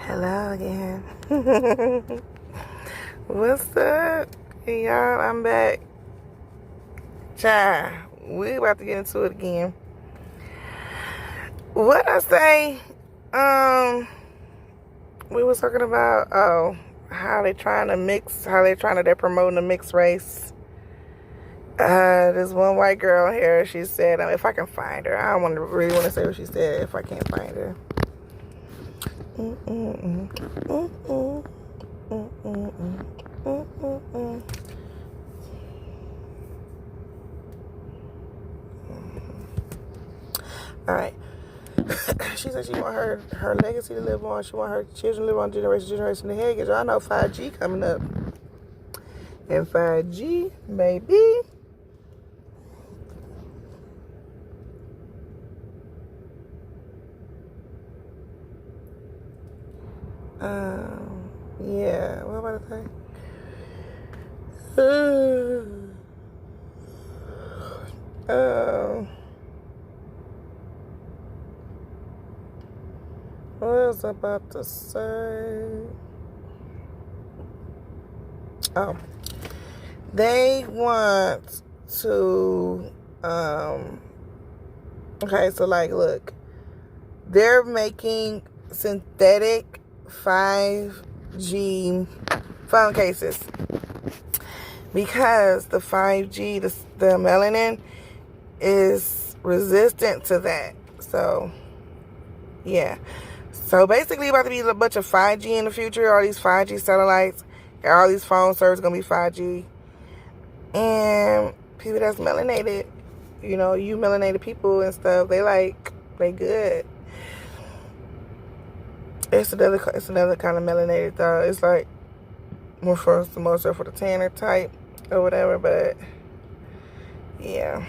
Hello again. What's up, y'all? I'm back. Child, we about to get into it again. What I say? We was talking about how they trying to mix, they're promoting the mixed race. This one white girl here, she said, if I can find her, I don't really want to say what she said if I can't find her. All right. She said she want her legacy to live on. She want her children to live on generation ahead. Cause y'all know 5G coming up. And 5G, maybe. Yeah, what about I say? What was I about to say? Oh, they want to, okay, so like, look, they're making synthetic 5G phone cases because the 5G, the melanin is resistant to that. So, yeah. So basically, about to be a bunch of 5G in the future. All these 5G satellites, all these phone servers gonna be 5G, and people that's melanated, you melanated people and stuff, they good. It's another kind of melanated though. It's like more for the tanner type or whatever, but yeah.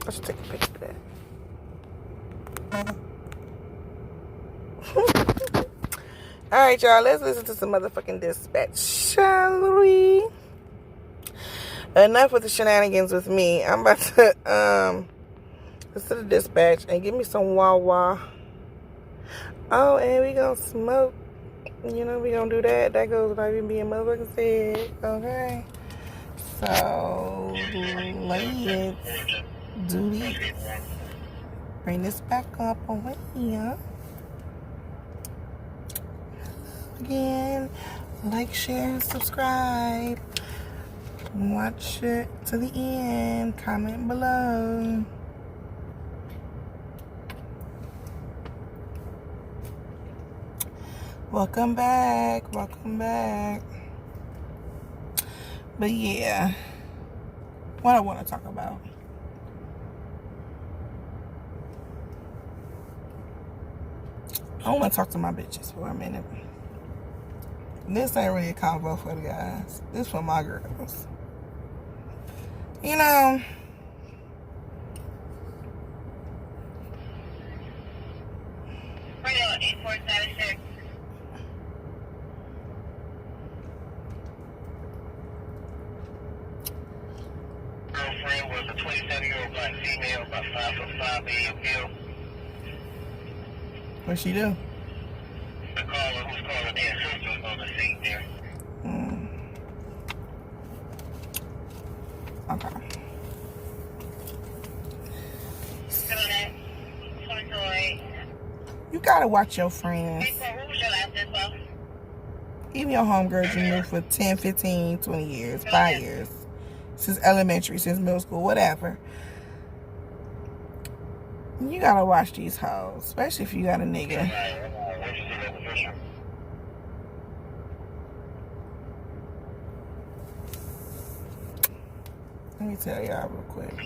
I should take a picture of that. Alright, y'all, let's listen to some motherfucking dispatch, shall we? Enough with the shenanigans with me. I'm about to listen to the dispatch and give me some Wawa. Oh, and we gonna smoke. We gonna do that. That goes without even being motherfucking said. Okay. So let's do this. Bring this back up over here. Again, like, share, and subscribe. Watch it to the end. Comment below. Welcome back. But yeah, what I want to talk about. I want to talk to my bitches for a minute. This ain't really a convo for the guys. This for my girls. Radio 8476. Girlfriend was a 27-year-old black female, about 5'5", medium build. What'd she do? The caller who's calling their sister was on the seat there. Okay. You gotta watch your friends. Even your homegirls you knew for 10, 15, 20 years, 5 years. Since elementary, since middle school, whatever. You gotta watch these hoes, especially if you got a nigga. Let me tell y'all real quick. The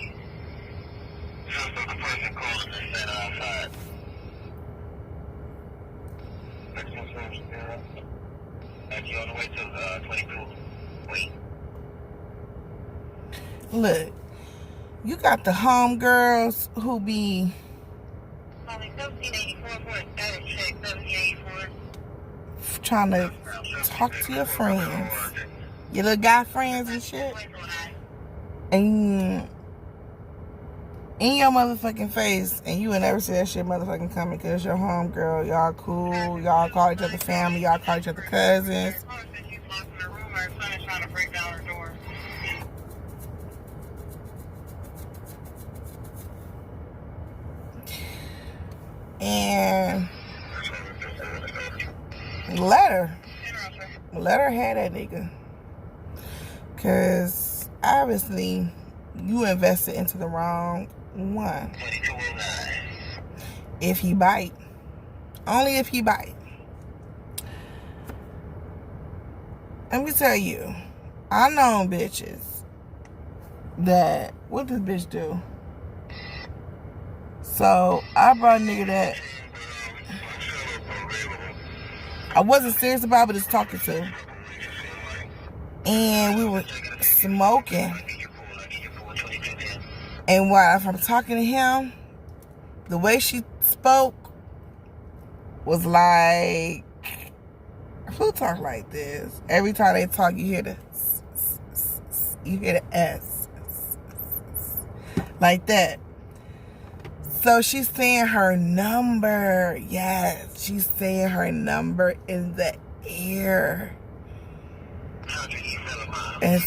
person called and said outside. You're on the way to 22. Wait. Look, you got the homegirls who be trying to talk to your friends, your little guy friends and shit. And in your motherfucking face, and you would never see that shit motherfucking coming because your homegirl, y'all cool, y'all call each other family, y'all call each other cousins. And let her have that nigga. Because obviously you invested into the wrong one. If he bite. Only if he bite. Let me tell you, I know bitches that, what this bitch do? So I brought a nigga that I wasn't serious about, but just talking to. And we were smoking. And while I'm talking to him, the way she spoke was like, who talk like this? Every time they talk, you hear the S. Like that. So she's saying her number. Yes, she's saying her number in the air. And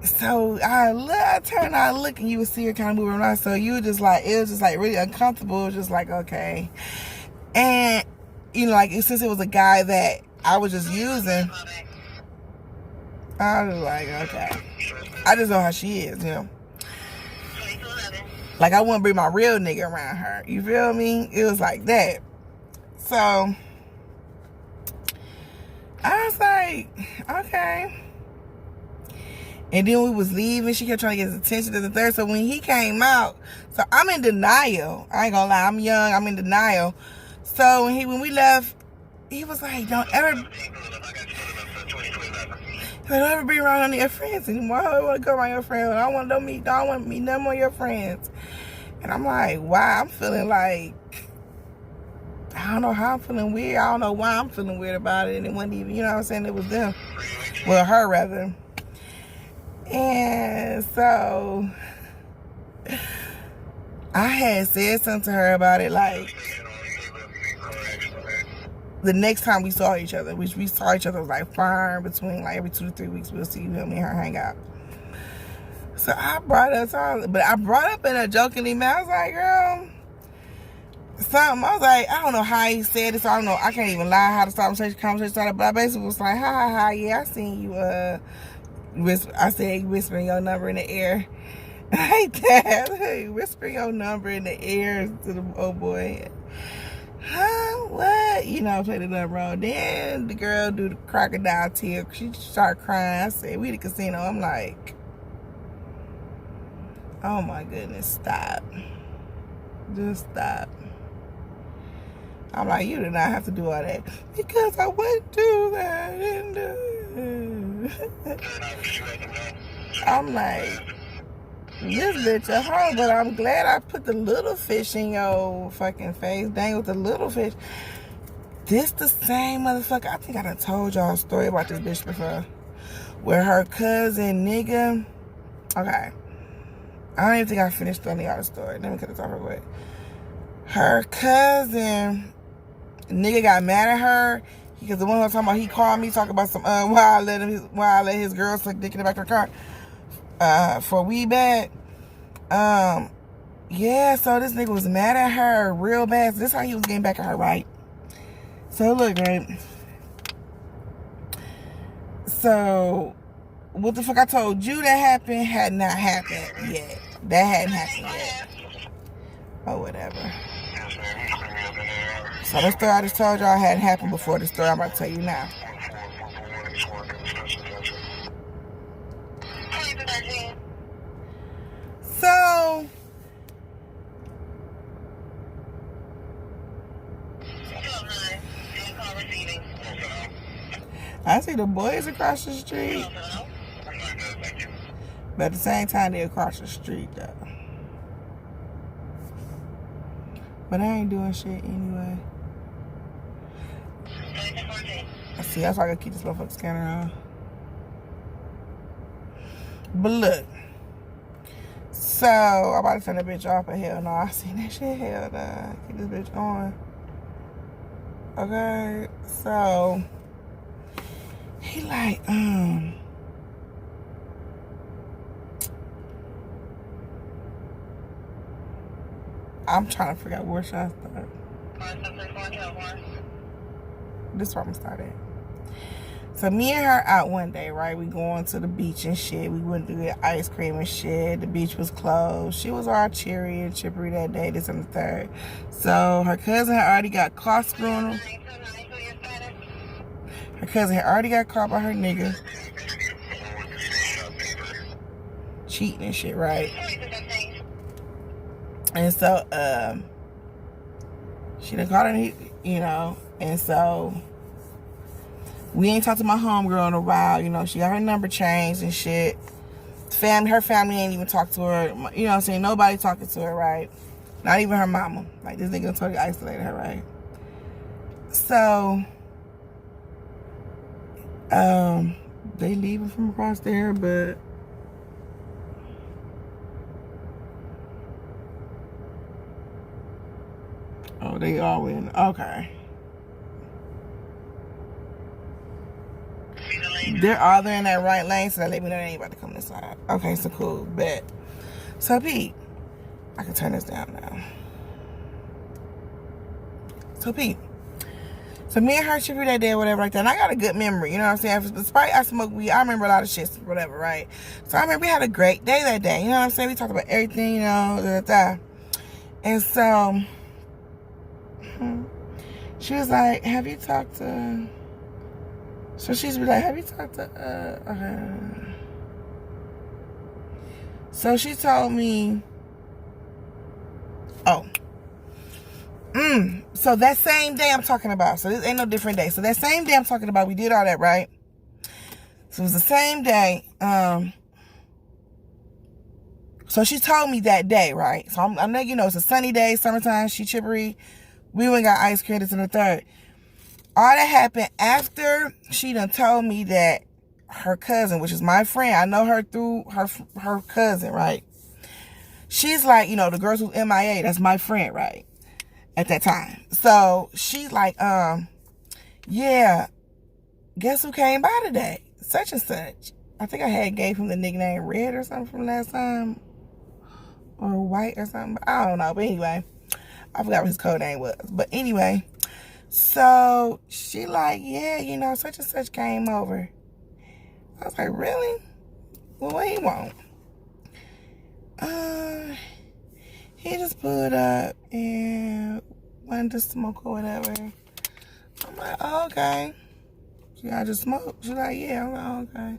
so I turned out looking, you would see her kind of moving around. So you were just like, it was just like really uncomfortable. It was just like, okay. And, you know, like, since it was a guy that I was just using, I was like, okay. I just know how she is, you know. Like, I wouldn't bring my real nigga around her. You feel me? It was like that. So, I was like, okay. And then we was leaving. She kept trying to get his attention to the third. So when he came out, so I'm in denial. I ain't gonna lie. I'm young. I'm in denial. So when we left, he was like, don't ever be around none of your friends anymore. I don't want to go around your friends. I don't want to meet none more of your friends. And I'm like, wow, I'm feeling like, I don't know how I'm feeling weird. I don't know why I'm feeling weird about it. And it wasn't even, you know what I'm saying? It was them. Well, her rather. And so I had said something to her about it, like the next time we saw each other, which we saw each other was like far between, like every 2 to 3 weeks we'll see me and her hang out. So I brought up in a jokingly manner. I was like, girl, something. I was like, I don't know how he said it, so I don't know. I can't even lie how the conversation started. But I basically was like, ha, yeah, I seen you. I said, whispering your number in the air. Like that. Hey, whispering your number in the air to the old boy. Huh? What? You know, I played it up wrong. Then the girl do the crocodile tear. She started crying. I said, we the casino. I'm like, oh my goodness, stop. Just stop. I'm like, you did not have to do all that. Because I went through that and I'm like, this bitch a hoe, but I'm glad I put the little fish in your fucking face. Dang, with the little fish. This the same motherfucker. I think I done told y'all a story about this bitch before. Where her cousin, nigga. Okay. I don't even think I finished telling y'all the story. Let me cut this off real quick. Her cousin, nigga got mad at her. Because the one who was talking about, he called me talking about some, why I let his girl suck dick in the back of her car for a weed bag. Yeah, so this nigga was mad at her real bad. So this is how he was getting back at her, right? So look, right? So what the fuck I told you that happened had not happened yet. That hadn't happened yet. Or whatever. So the story I just told y'all hadn't happened before the story I'm about to tell you now. So I see the boys across the street. But at the same time, they're across the street, though. But I ain't doing shit anyway. See, that's why I gotta keep this motherfucking scanner on. But look. So, I'm about to turn that bitch off, but hell no. I seen that shit. Hell no. Keep this bitch on. Okay. So, he like, I'm trying to figure out where should I start. This is where I'm gonna start at. So me and her out one day, right? We going to the beach and shit. We went to get ice cream and shit. The beach was closed. She was all cheery and chippery that day, this and the third. So her cousin had already got caught screwing her. Her cousin had already got caught by her nigga. Cheating and shit, right? And so, she done caught her, you know, and so we ain't talked to my homegirl in a while, you know. She got her number changed and shit. Her family ain't even talked to her. You know what I'm saying? Nobody talking to her, right? Not even her mama. Like, this nigga totally isolated her, right? So, they leaving from across there, but oh, they all in. Okay. They're all there in that right lane, so that let me know they ain't about to come this side. Okay, so cool. Bet. So, Pete, I can turn this down now. So, Pete, so me and her chippy that day or whatever like that, and I got a good memory, you know what I'm saying? Despite I smoke weed, I remember a lot of shit, whatever, right? So, I remember we had a great day that day, you know what I'm saying? We talked about everything, you know, And so, she was like, have you talked to... So she's be like, have you talked to, So she told me, so that same day I'm talking about, so this ain't no different day. So that same day I'm talking about, we did all that, right? So it was the same day, so she told me that day, right? So I'm letting you know, it's a sunny day, summertime, she chippery. We went and got ice cream, this and the third. All that happened after she done told me that her cousin, which is my friend, I know her through her cousin, right? She's like, you know, the girls who's MIA, that's my friend, right? At that time. So she's like, yeah, guess who came by today? Such and such. I think I had gave him the nickname Red or something from last time. Or White or something. I don't know. But anyway, I forgot what his code name was. But anyway, so she like, yeah, you know, such and such came over. I was like, really? Well, what he want? He just pulled up and wanted to smoke or whatever. I'm like, oh, okay. She got to smoke. She's like, yeah. I'm like, oh, okay.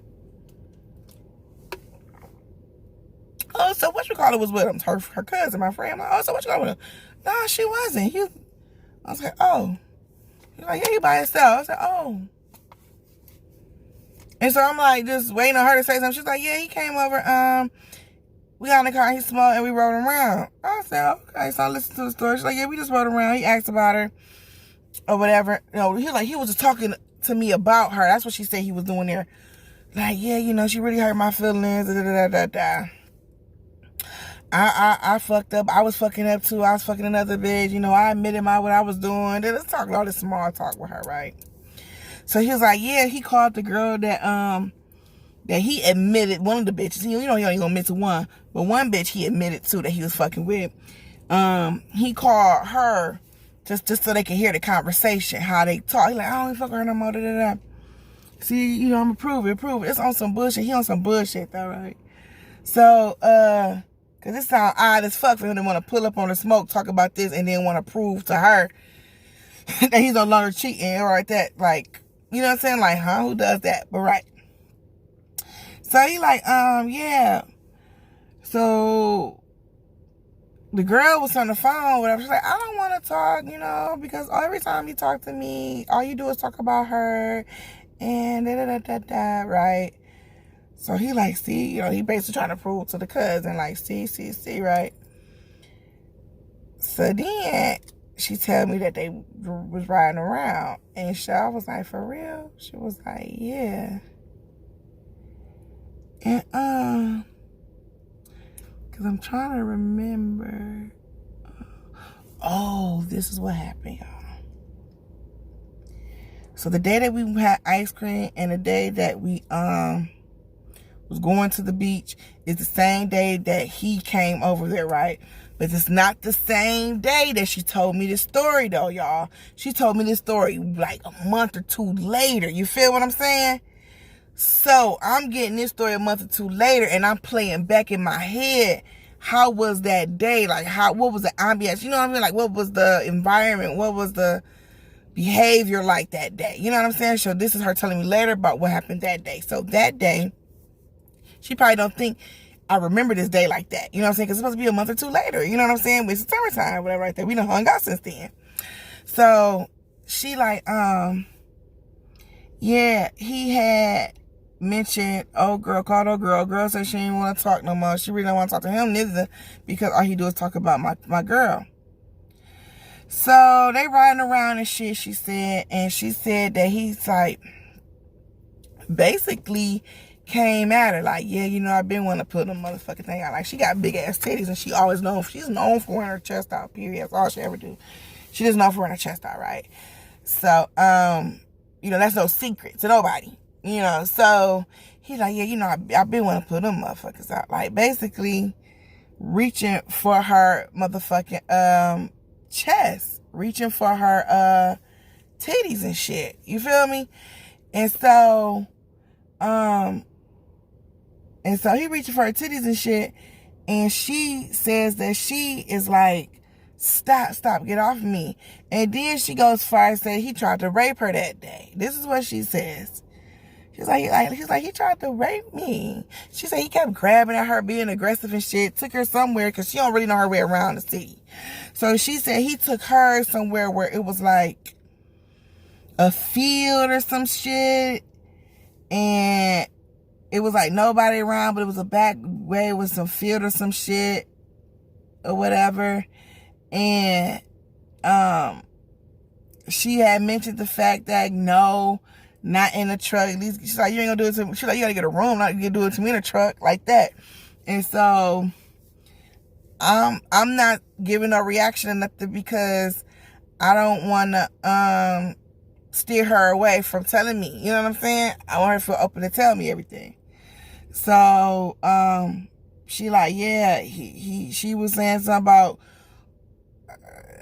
Oh, so what you call it was with him? Her cousin, my friend. I'm like, oh, so what you call it with him? No, she wasn't. I was like, oh. He's like, yeah, he by himself. I was like, oh. And so I'm like, just waiting on her to say something. She's like, yeah, he came over. We got in the car, he smoked, and we rode around. I said, okay. So I listened to the story. She's like, yeah, we just rode around. He asked about her or whatever. You know, he was just talking to me about her. That's what she said he was doing there. Like, yeah, you know, she really hurt my feelings. I fucked up. I was fucking up too. I was fucking another bitch. You know, I admitted what I was doing. Then let's talk all this small talk with her, right? So he was like, yeah, he called the girl that he admitted, one of the bitches. You know, he only gonna admit to one, but one bitch he admitted to that he was fucking with. He called her just so they could hear the conversation, how they talk. He like, I don't even fuck with her no more. See, you know, I'm gonna prove it. It's on some bullshit. He on some bullshit though, right? So, cause it sounds odd as fuck for him to want to pull up on the smoke, talk about this, and then want to prove to her that he's no longer cheating or like that. Like, you know what I'm saying? Like, huh? Who does that? But right. So he like, yeah. So the girl was on the phone, whatever. She's like, I don't want to talk, you know, because every time you talk to me, all you do is talk about her and right? So he like, see, you know, he basically trying to prove to the cousin, like, see, right? So then she told me that they was riding around. And so I was like, for real? She was like, yeah. And, because I'm trying to remember. Oh, this is what happened, y'all. So the day that we had ice cream and the day that we was going to the beach is the same day that he came over there, right? But it's not the same day that she told me this story, though, y'all. She told me this story like a month or two later. You feel what I'm saying? So I'm getting this story a month or two later, and I'm playing back in my head. How was that day? Like, what was the ambiance? You know what I mean? Like, what was the environment? What was the behavior like that day? You know what I'm saying? So this is her telling me later about what happened that day. So that day, she probably don't think I remember this day like that. You know what I'm saying? Because it's supposed to be a month or two later. You know what I'm saying? It's summertime, whatever, right there. We done hung out since then. So she like, yeah, he had mentioned called old girl. Girl said she didn't want to talk no more. She really don't want to talk to him neither, because all he do is talk about my girl. So they riding around and shit, she said. And she said that he's like, basically came at her like, yeah, you know, I've been wanting to put a motherfucking thing out. Like, she got big ass titties, and she's known for wearing her chest out, period. That's all she ever do. She just known for wearing her chest out, right? So, you know, that's no secret to nobody, you know. So he's like, yeah, you know, I've been wanting to put them motherfuckers out. Like, basically reaching for her motherfucking chest, reaching for her titties and shit. You feel me? And so he reaching for her titties and shit, and she says that she is like, stop, get off me. And then she goes far and said he tried to rape her that day. This is what she says. She's like, he tried to rape me. She said he kept grabbing at her, being aggressive and shit, took her somewhere, because she don't really know her way around the city. So she said he took her somewhere where it was like a field or some shit, and it was like nobody around, but it was a back way with some field or some shit or whatever. And she had mentioned the fact that no, not in a truck. At least she's like, you ain't gonna do it to me. She's like, you gotta get a room, not gonna do it to me in a truck like that. And so I'm not giving no reaction or nothing, because I don't wanna steer her away from telling me. You know what I'm saying? I want her to feel open to tell me everything. So she like, yeah, she was saying something about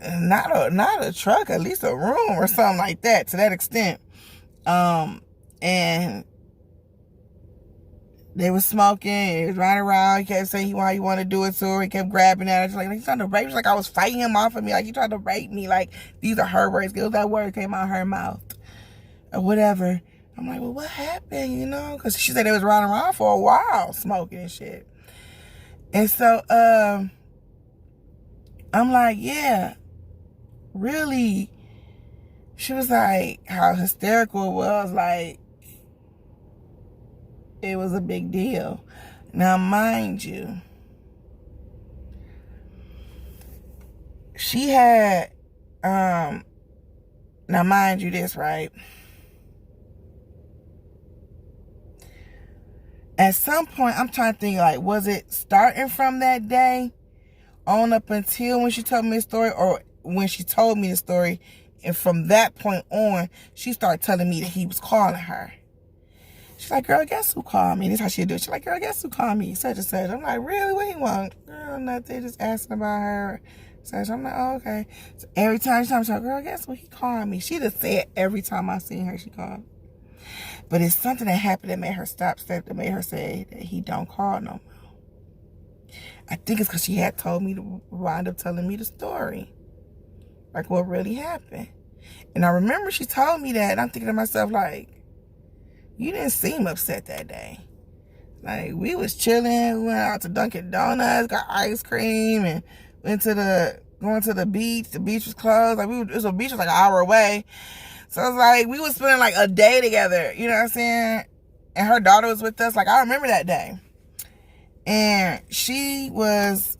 not a truck, at least a room or something like that, to that extent. And they was smoking, he was running around, he kept saying he wanted to do it to her, he kept grabbing at her, like he's trying to rape. She's like, I was fighting him off of me, like he tried to rape me, like these are her words, because that word came out of her mouth or whatever. I'm like, well, what happened, you know? Because she said they was running around for a while, smoking and shit. And so, I'm like, yeah, really? She was like, how hysterical it was, like, it was a big deal. Now, mind you, she had, now mind you this, right? At some point, I'm trying to think, like, was it starting from that day on up until when she told me the story, or when she told me the story, and from that point on, she started telling me that he was calling her. She's like, girl, guess who called me? This is how she do it. She's like, girl, guess who called me? Such and such. I'm like, really? What do you want? Girl, nothing. Just asking about her. Such. I'm like, oh, okay. So every time she's like, girl, guess what? He called me. She just said every time I seen her, she called me. But it's something that happened that made her stop, that made her say that he don't call no more. I think it's because she had told me to wind up telling me the story. Like, what really happened. And I remember she told me that, and I'm thinking to myself, like, you didn't seem upset that day. Like, we was chilling, we went out to Dunkin' Donuts, got ice cream, and going to the beach. The beach was closed. Like, the beach was like an hour away. So it's like, we was spending like a day together, you know what I'm saying? And her daughter was with us. Like, I remember that day. And she was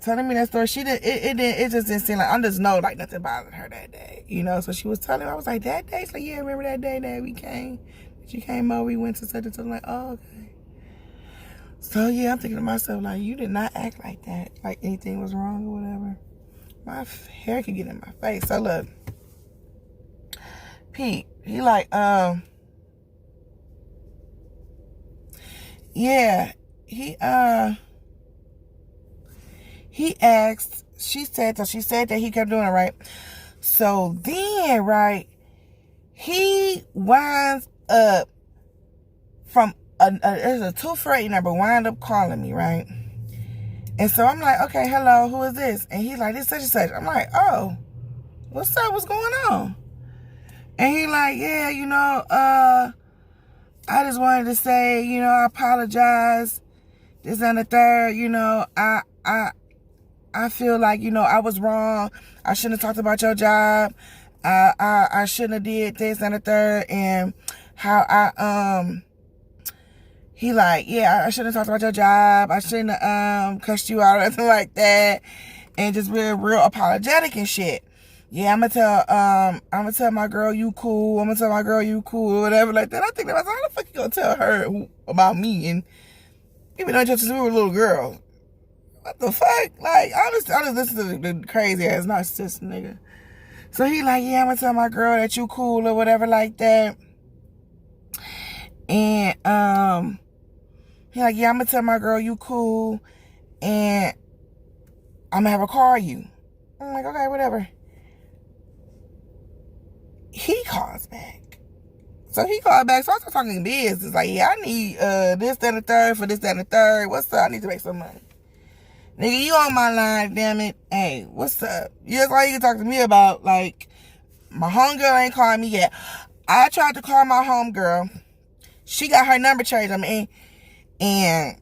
telling me that story. She did it just didn't seem like, I just know like nothing bothered her that day, you know. So she was telling me, I was like, that day? She's like, yeah, remember that day that we came? She came over, we went to such and such. I'm like, oh, okay. So yeah, I'm thinking to myself, like, you did not act like that, like anything was wrong or whatever. My hair could get in my face. So look, Pete, he like, yeah, he asked, she said that he kept doing it, right? So then, right, he winds up from there's a 248 number, wind up calling me, right? And so I'm like, okay, hello, who is this? And he's like, this such and such. I'm like, oh, what's up? What's going on? And he like, yeah, you know, I just wanted to say, you know, I apologize. This and the third, you know, I feel like, you know, I was wrong. I shouldn't have talked about your job. I shouldn't have did this and the third. And how he like, yeah, I shouldn't have talked about your job. I shouldn't have cussed you out or anything like that. And just real apologetic and shit. Yeah, I'm gonna tell my girl you cool. I'm gonna tell my girl you cool or whatever like that. I think that was, how the fuck you gonna tell her about me? And even though just we were little girls. What the fuck? Like, I just listen to the crazy ass narcissist nigga. So he like, yeah, I'm gonna tell my girl that you cool or whatever like that. And he like, yeah, I'm gonna tell my girl you cool, and I'm gonna have her call you. I'm like, okay, whatever. He calls back. So he called back. So I started talking business. Like, yeah, I need this, that, and the third for this, that, and the third. What's up? I need to make some money. Nigga, you on my line, damn it. Hey, what's up? That's all you can talk to me about. Like, my homegirl ain't calling me yet. I tried to call my homegirl. She got her number changed on me. And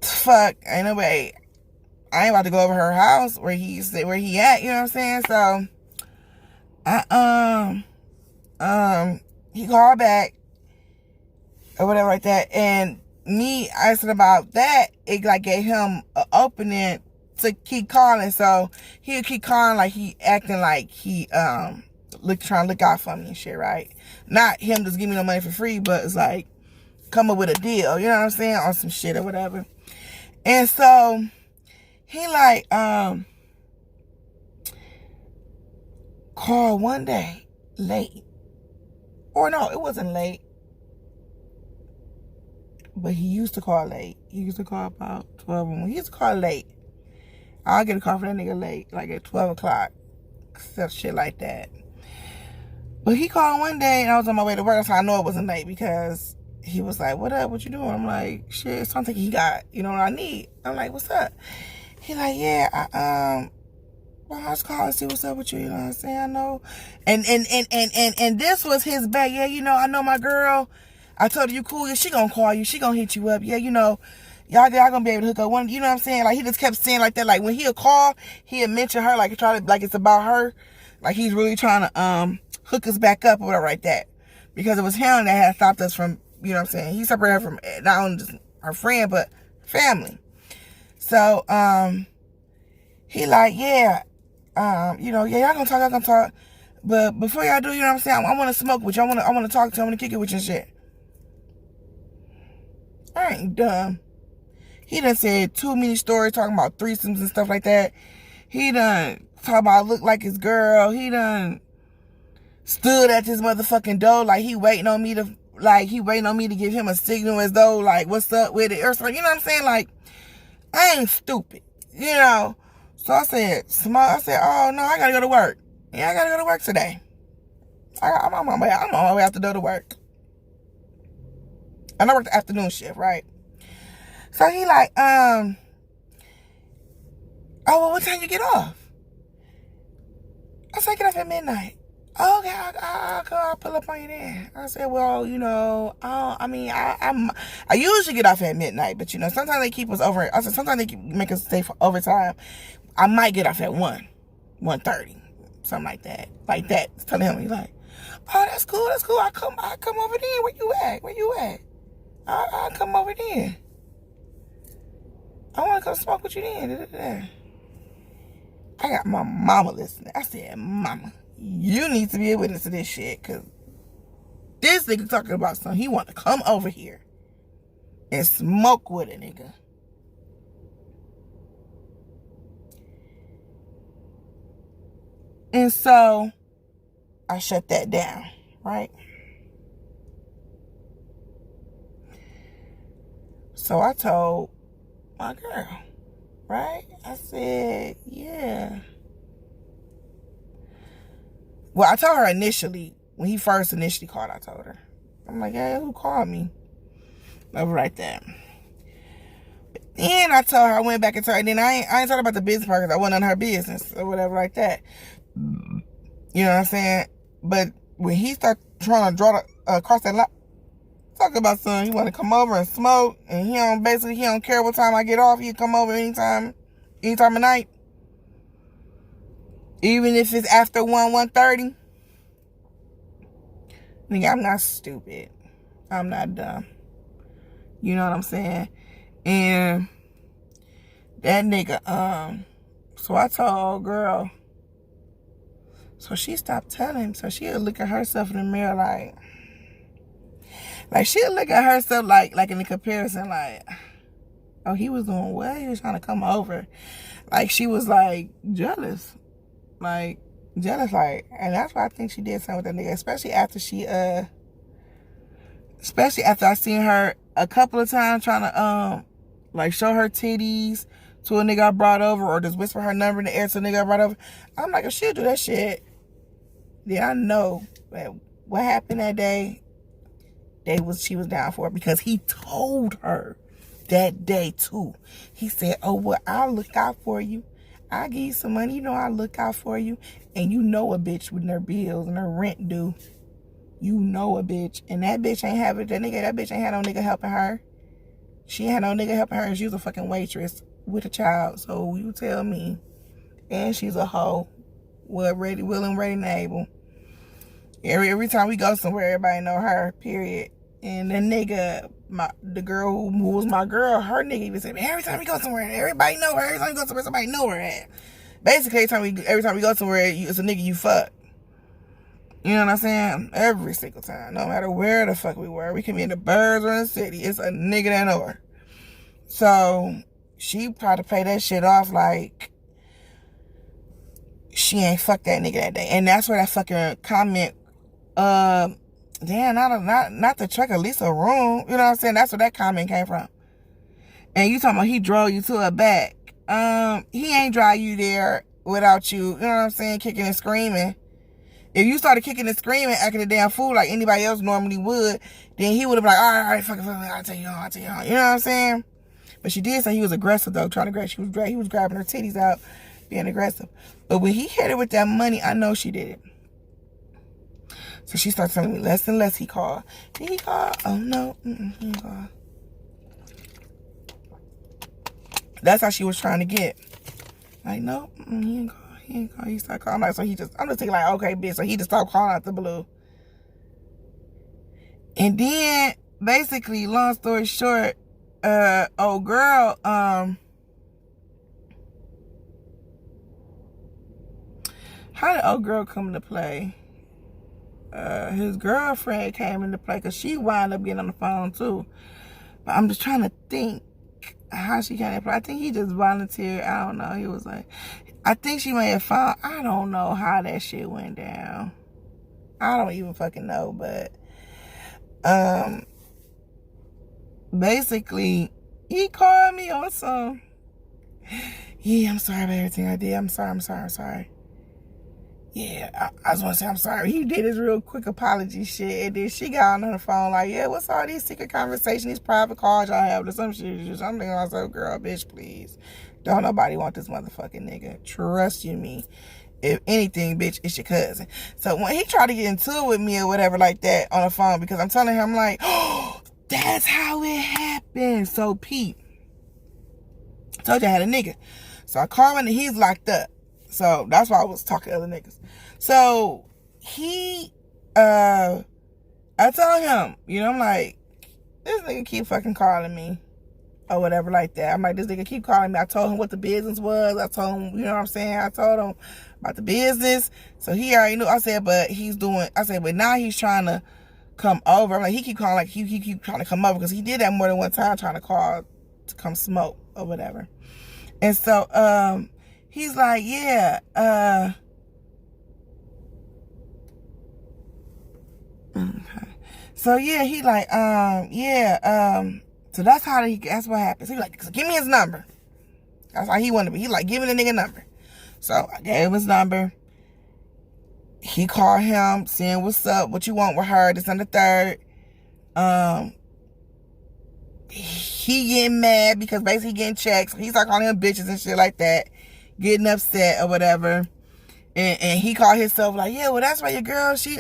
fuck, ain't no way. I ain't about to go over her house where he at, you know what I'm saying? So he called back or whatever like that, and me asking about that, it like gave him an opening to keep calling. So he'll keep calling like he acting like he trying to look out for me and shit, right? Not him just give me no money for free, but it's like come up with a deal, you know what I'm saying, on some shit or whatever. And so he like called one day late, or no, it wasn't late, but he used to call late. He used to call about 12. He used to call late. I'll get a call from that nigga late, like at 12 o'clock, stuff shit like that. But he called one day, and I was on my way to work, so I know it wasn't late, because he was like, what up, what you doing? I'm like, shit, something he got, you know what I need. I'm like, what's up? He like, yeah, I was calling to see what's up with you, you know what I'm saying? I know. And this was his back. Yeah, you know, I know my girl. I told her you cool. Yeah, she gonna call you. She gonna hit you up. Yeah, you know, y'all gonna be able to hook up one. You know what I'm saying? Like, he just kept saying like that. Like, when he'll call, he'll mention her, like, try to, like, it's about her. Like, he's really trying to hook us back up or whatever like that. Because it was him that had stopped us from, you know what I'm saying? He separated her from not only just her friend, but family. So, he like, yeah, you know, yeah, y'all gonna talk. But before y'all do, you know what I'm saying? I want to smoke with you. I want to talk to you. I want to kick it with you and shit. I ain't dumb. He done said too many stories talking about threesomes and stuff like that. He done talk about look like his girl. He done stood at this motherfucking door like he waiting on me to give him a signal as though like what's up with it or something. You know what I'm saying? Like, I ain't stupid, you know. So I said, oh no, I gotta go to work. Yeah, I gotta go to work today. I'm on my way out the door to work. And I work the afternoon shift, right? So he like, oh, well, what time you get off? I said, get off at midnight. Oh, okay, I'll pull up on you then. I said, well, you know, I usually get off at midnight, but, you know, sometimes they keep us over. I said, sometimes they make us stay for overtime. I might get off at 1:30, something like that. Like that. Telling him, he's like, oh, that's cool. I come over there. Where you at? I'll come over there. I want to come smoke with you then. I got my mama listening. I said, mama, you need to be a witness to this shit, because this nigga talking about something. He want to come over here and smoke with a nigga. And so I shut that down, right? So I told my girl, right? I said, yeah. Well, I told her initially, when he first initially called, I told her. I'm like, hey, who called me? Over right there. Then I told her, I went back and told her, and then I ain't talking about the business part because I wasn't on her business or whatever like that. You know what I'm saying? But when he started trying to draw across that line, talk about something, he want to come over and smoke, and he don't care what time I get off. He'll come over anytime of night. Even if it's after 1:30. Nigga, I'm not stupid. I'm not dumb. You know what I'm saying? And that nigga, so I told old girl. So she stopped telling him. So she'll look at herself in the mirror like she'll look at herself like in the comparison, like, oh, he was doing well. He was trying to come over. Like she was like jealous. Like, and that's why I think she did something with that nigga, especially after I seen her a couple of times trying to, like, show her titties to a nigga I brought over, or just whisper her number in the air to a nigga I brought over. I'm like, if she'll do that shit, then I know that what happened that day, she was down for it, because he told her that day too. He said, oh, well, I'll look out for you. I'll give you some money. You know I'll look out for you. And you know a bitch with her bills and her rent due. You know a bitch. And that bitch ain't have it. That bitch ain't had no nigga helping her. She ain't had no nigga helping her. And she was a fucking waitress with a child. So you tell me. And she's a hoe. Willing, ready, and able. Every time we go somewhere, everybody know her, period. And the nigga, the girl who was my girl, her nigga even said, every time we go somewhere, everybody know her. Every time we go somewhere, somebody know her at. Basically, every time we go somewhere, it's a nigga you fuck. You know what I'm saying? Every single time. No matter where the fuck we were. We can be in the burbs or in the city. It's a nigga that know her. So, she probably play that shit off like she ain't fucked that nigga that day. And that's where that fucking comment, damn, not the truck, at least a room. You know what I'm saying? That's where that comment came from. And you talking about he drove you to a back. He ain't drive you there without you, you know what I'm saying, kicking and screaming. If you started kicking and screaming, acting a damn fool like anybody else normally would, then he would have been like, all right, fuck, I'll tell you all. You know what I'm saying? But she did say he was aggressive, though, trying to grab. He was grabbing her titties out, being aggressive. But when he hit her with that money, I know she did it. So she started telling me less and less he called. Did he call? Oh, no. He didn't call. That's how she was trying to get. Like, no, he didn't call. He started calling. Like, so I'm just thinking like, okay, bitch. So he just stopped calling out the blue. And then, basically, long story short, old girl, how did old girl come into play? His girlfriend came into play because she wound up getting on the phone too. But I'm just trying to think how she came into play. I think he just volunteered. I don't know. He was like, I think she may have found, I don't know how that shit went down. I don't even fucking know, but basically he called me on some, yeah, I'm sorry about everything I did. I'm sorry. Yeah, I just want to say I'm sorry. He did his real quick apology shit, and then she got on the phone like, yeah, what's all these secret conversations, these private calls y'all have to some shit? I'm thinking myself, girl, bitch, please. Don't nobody want this motherfucking nigga. Trust you me. If anything, bitch, it's your cousin. So when he tried to get into it with me or whatever like that on the phone, because I'm telling him, I'm like, oh, that's how it happened. So Pete, I told you I had a nigga. So I called him and he's locked up. So that's why I was talking to other niggas. So he, I told him, you know, I'm like, this nigga keep fucking calling me or whatever like that. I'm like, this nigga keep calling me. I told him what the business was. I told him, you know what I'm saying? I told him about the business. So he already knew. I said, but now he's trying to come over. I'm like, he keep calling, like, he keep trying to come over, because he did that more than one time, trying to call to come smoke or whatever. And so, he's like, yeah, okay. So yeah, he like, so that's what happens. He like, so give me his number. That's how he wanted to be. He like, give me the nigga number. So I gave him his number. He called him, saying, what's up, what you want with her, this and the third. He getting mad because basically he getting checks. He started calling him bitches and shit like that, getting upset or whatever. And he called himself like, yeah, well, that's why your girl, she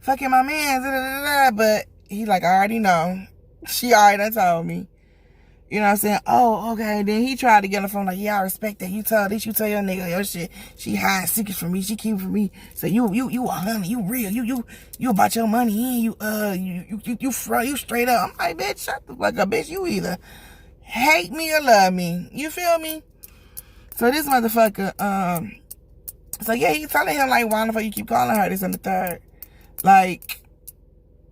fucking my man, but he like, I already know. She already done told me. You know what I'm saying? Oh, okay. Then he tried to get on the phone like, yeah, I respect that. You tell your nigga your shit. She hiding secrets from me. She keep it from me. So you a homie. You real. You about your money. You straight up. I'm like, bitch, shut the fuck up, bitch. You either hate me or love me. You feel me? So this motherfucker, so yeah, he's telling him like, why the fuck you keep calling her this and the third? Like,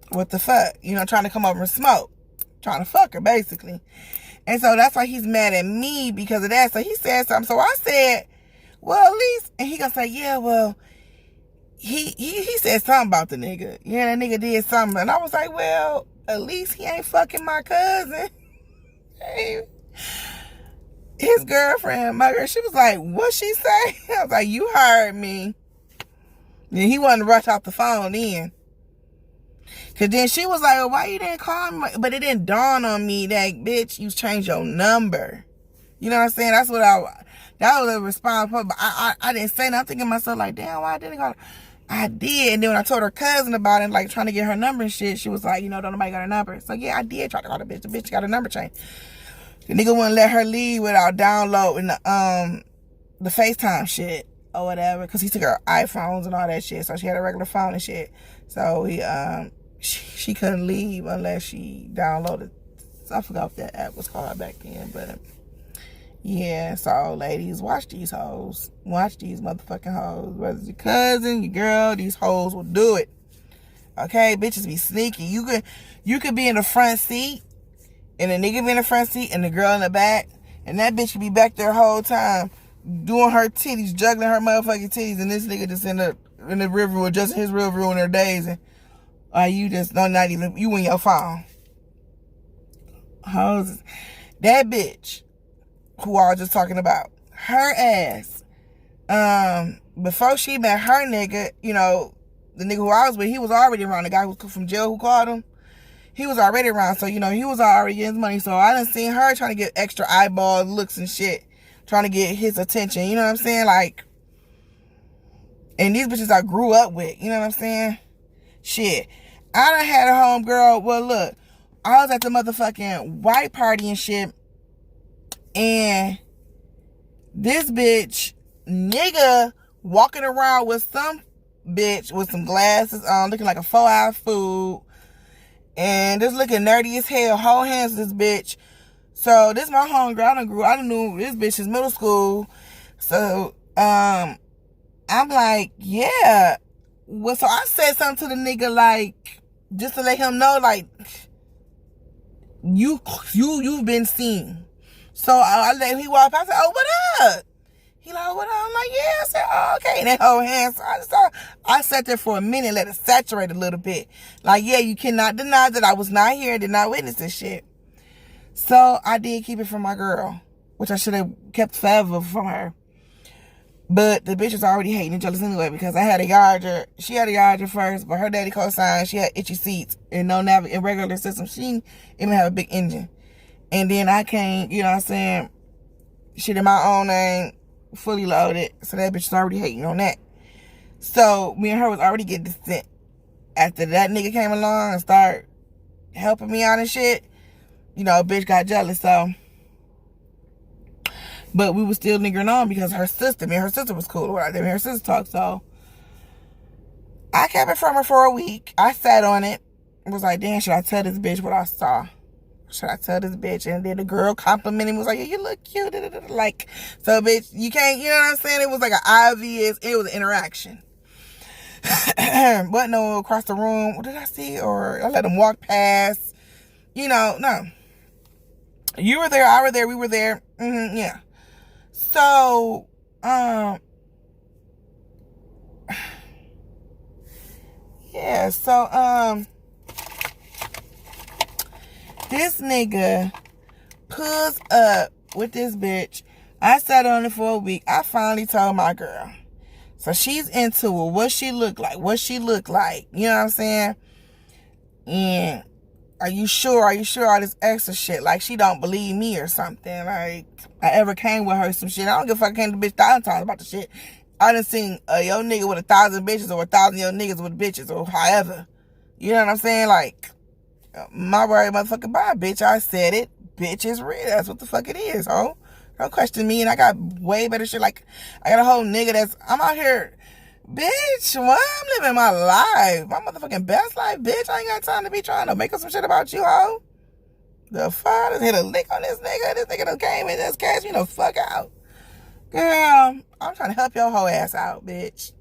what the fuck? You know, trying to come over and smoke. Trying to fuck her, basically. And so that's why he's mad at me because of that. So he said something. So I said, well, at least, and he gonna say, yeah, well, he said something about the nigga. Yeah, that nigga did something. And I was like, well, at least he ain't fucking my cousin. His girlfriend, my girl, she was like, what she say? I was like, you heard me. And he wanted to rush off the phone then. Cause then she was like, well, why you didn't call me? But it didn't dawn on me that, bitch, you changed your number. You know what I'm saying? That was a response. But I didn't say nothing. I'm thinking to myself like, damn, why I didn't call her? I did. And then when I told her cousin about it, like trying to get her number and shit, she was like, you know, don't nobody got her number. So yeah, I did try to call the bitch. The bitch got her number changed. The nigga wouldn't let her leave without downloading the FaceTime shit or whatever. Cause he took her iPhones and all that shit. So she had a regular phone and shit. So she couldn't leave unless she downloaded. I forgot what that app was called back then, but yeah. So ladies, watch these hoes. Watch these motherfucking hoes. Whether it's your cousin, your girl, these hoes will do it. Okay, bitches be sneaky. You could be in the front seat, and the nigga be in the front seat, and the girl in the back, and that bitch could be back there the whole time doing her titties, juggling her motherfucking titties, and this nigga just in the river with just his river in her days, and you just don't not even you in your phone. Hoes, that bitch who I was just talking about, her ass, before she met her nigga, you know, the nigga who I was with, he was already around. The guy who from jail who called him, he was already around. So, you know, he was already getting his money. So I done seen her trying to get extra eyeball looks and shit, trying to get his attention. You know what I'm saying? Like, and these bitches I grew up with. You know what I'm saying? Shit. I done had a homegirl. Well, look, I was at the motherfucking white party and shit. And this bitch, nigga, walking around with some bitch with some glasses on, looking like a 4-hour food. And just looking nerdy as hell. Whole hands to this bitch. So, this my homegirl. I done knew this bitch since middle school. So, I'm like, yeah. Well, so I said something to the nigga, like, just to let him know, like, you've been seen. So I let him walk past. I said, oh, what up? He like, what up? I'm like, yeah. I said, oh, okay. And that whole hand. So I sat there for a minute, let it saturate a little bit. Like, yeah, you cannot deny that I was not here, did not witness this shit. So I did keep it from my girl, which I should have kept forever from her. But the bitch was already hating and jealous anyway, because I had a Yarger. She had a Yarger first, but her daddy co-signed. She had itchy seats and in regular system. She didn't even have a big engine. And then I came, you know what I'm saying, shit in my own name, fully loaded. So that bitch was already hating on that. So me and her was already getting dissent. After that nigga came along and started helping me out and shit, you know, bitch got jealous. So, but we were still niggering on because her sister was cool. Her sister talked. So I kept it from her for a week. I sat on it. Was like, damn, should I tell this bitch what I saw? should I tell this bitch? And then the girl complimented me, was like, yeah, you look cute. Like, so bitch, you can't, you know what I'm saying? It was like an obvious, it was an interaction. But no, across the room, what did I see? Or I let him walk past. You know, no. You were there, I were there, we were there. Yeah. So, yeah, so, this nigga pulls up with this bitch. I sat on it for a week. I finally told my girl. So she's into it. What she look like? What she look like? You know what I'm saying? And are you sure? Are you sure all this extra shit? Like she don't believe me or something. Like I ever came with her some shit. I don't give a fuck. I came to bitch 1,000 times about the shit. I done seen your nigga with 1,000 bitches or 1,000 your niggas with bitches or however. You know what I'm saying? Like my word, motherfucking bye, bitch. I said it. Bitch is real. That's what the fuck it is, ho. Don't question me. And I got way better shit. Like I got a whole nigga I'm out here. Bitch, what? I'm living my life. My motherfucking best life, bitch. I ain't got time to be trying to make up some shit about you, ho. The fuck? Just hit a lick on this nigga. This nigga done came in this case. You know, fuck out. Girl, I'm trying to help your whole ass out, bitch.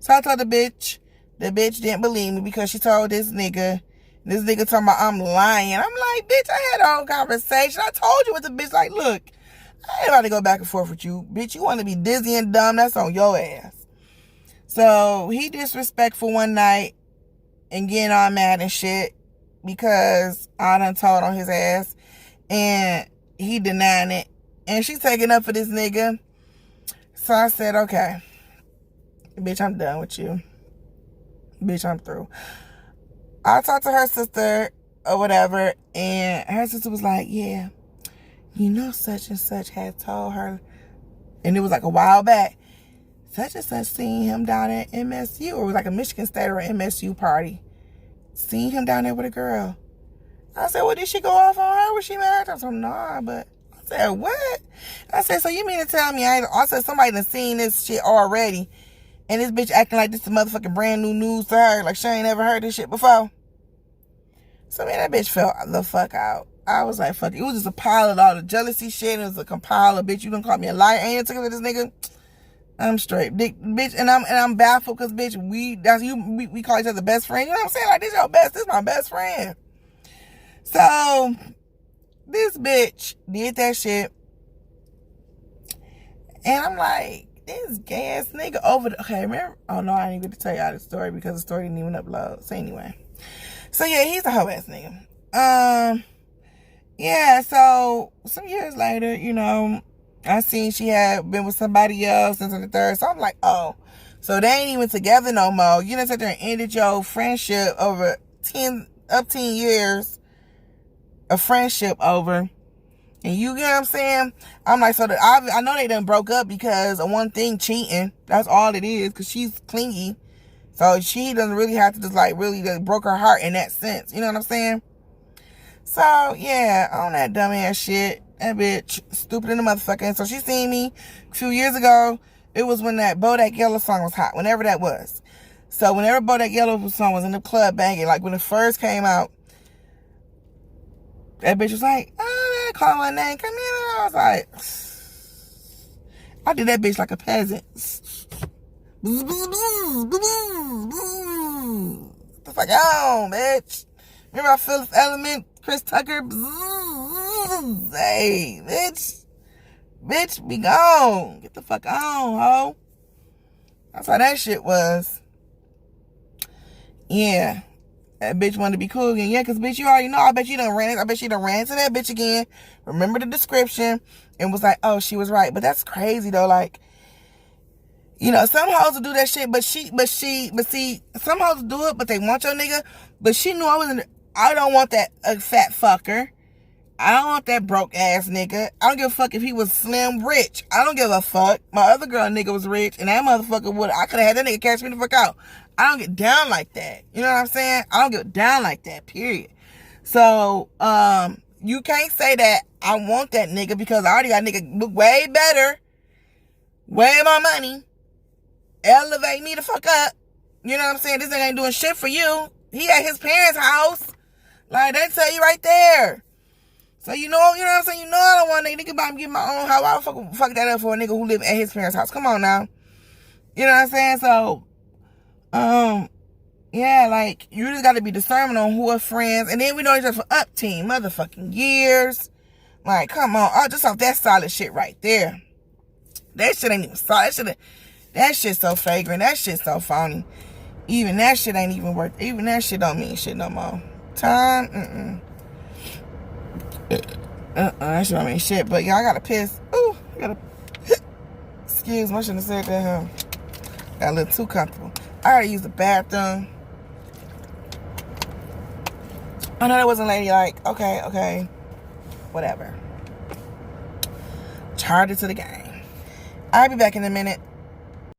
So I told the bitch didn't believe me because she told this nigga talking about I'm lying. I'm like, bitch, I had a whole conversation. I told you with the bitch, like, look, I ain't about to go back and forth with you. Bitch, you want to be dizzy and dumb, that's on your ass. So he disrespectful one night and getting all mad and shit because I done told on his ass and he denying it. And she taking up for this nigga. So I said, okay, bitch, I'm done with you. Bitch, I'm through. I talked to her sister or whatever, and her sister was like, yeah, you know such and such had told her, and it was like a while back, such and such seen him down at MSU, or it was like a Michigan State or MSU party. Seen him down there with a girl. I said, well, did she go off on her? Was she married? I said, nah, but I said, what? I said, so you mean to tell me I said somebody done seen this shit already, and this bitch acting like this is motherfucking brand new news to her, like she ain't never heard this shit before? So, man, that bitch fell the fuck out. I was like, fuck it. It was just a pile of all the jealousy shit. It was a compile of, bitch, you done call me a liar. Ain't you took it to this nigga? I'm straight. Bitch, and I'm baffled because, bitch, we call each other best friends. You know what I'm saying? Like, this is my best friend. So, this bitch did that shit. And I'm like, this gay ass nigga over the, okay, remember? Oh, no, I didn't get to tell y'all the story because the story didn't even upload. So, anyway. So, yeah, he's a hoe ass nigga. Yeah, so some years later, you know, I seen she had been with somebody else and the third. So I'm like, oh, so they ain't even together no more. You done sat there and ended your friendship over 10 years of friendship over. And you get what I'm saying? I'm like, so I know they done broke up because of one thing, cheating. That's all it is, because she's clingy. So she doesn't really have to just like really just broke her heart in that sense. You know what I'm saying? So, yeah, on that dumbass shit, that bitch stupid in the motherfucker. And so she seen me a few years ago. It was when that Bodak Yellow song was hot, whenever that was. So whenever Bodak Yellow song was in the club banging, like when it first came out, that bitch was like, oh, call my name, come in. And I was like, I did that bitch like a peasant. What the fuck on, bitch? Remember I Fifth Element, Chris Tucker? Hey, bitch, be gone. Get the fuck on, ho. That's how that shit was. Yeah. That bitch wanted to be cool again. Yeah, because, bitch, you already know. I bet she done ran into that bitch again. Remember the description. And was like, oh, she was right. But that's crazy, though. Like, you know, some hoes will do that shit. But see, some hoes do it, but they want your nigga. But she knew I don't want that fat fucker. I don't want that broke ass nigga. I don't give a fuck if he was slim rich. I don't give a fuck. My other girl nigga was rich, and that motherfucker I could have had that nigga catch me the fuck out. I don't get down like that. You know what I'm saying? I don't get down like that, period. So, you can't say that I want that nigga because I already got a nigga look way better, way more money, elevate me the fuck up. You know what I'm saying? This nigga ain't doing shit for you. He at his parents' house. Like, they tell you right there. So you know what I'm saying? You know I don't want a nigga about me getting my own house. Why the fuck that up for a nigga who live at his parents' house? Come on now. You know what I'm saying? So, yeah, like, you just gotta be discerning on who are friends. And then we know each other for up team motherfucking years. Like, come on. Oh, just off that solid shit right there. That shit ain't even solid. That shit's so flagrant. That shit's so phony. Even that shit ain't even worth. Even that shit don't mean shit no more. Time, that shit don't mean shit. But y'all gotta piss. Ooh, I gotta. Excuse me, I shouldn't have said that. Huh? Got a little too comfortable. I already used the bathroom. I know that wasn't ladylike. Okay, whatever. Charge it to the game. I'll be back in a minute.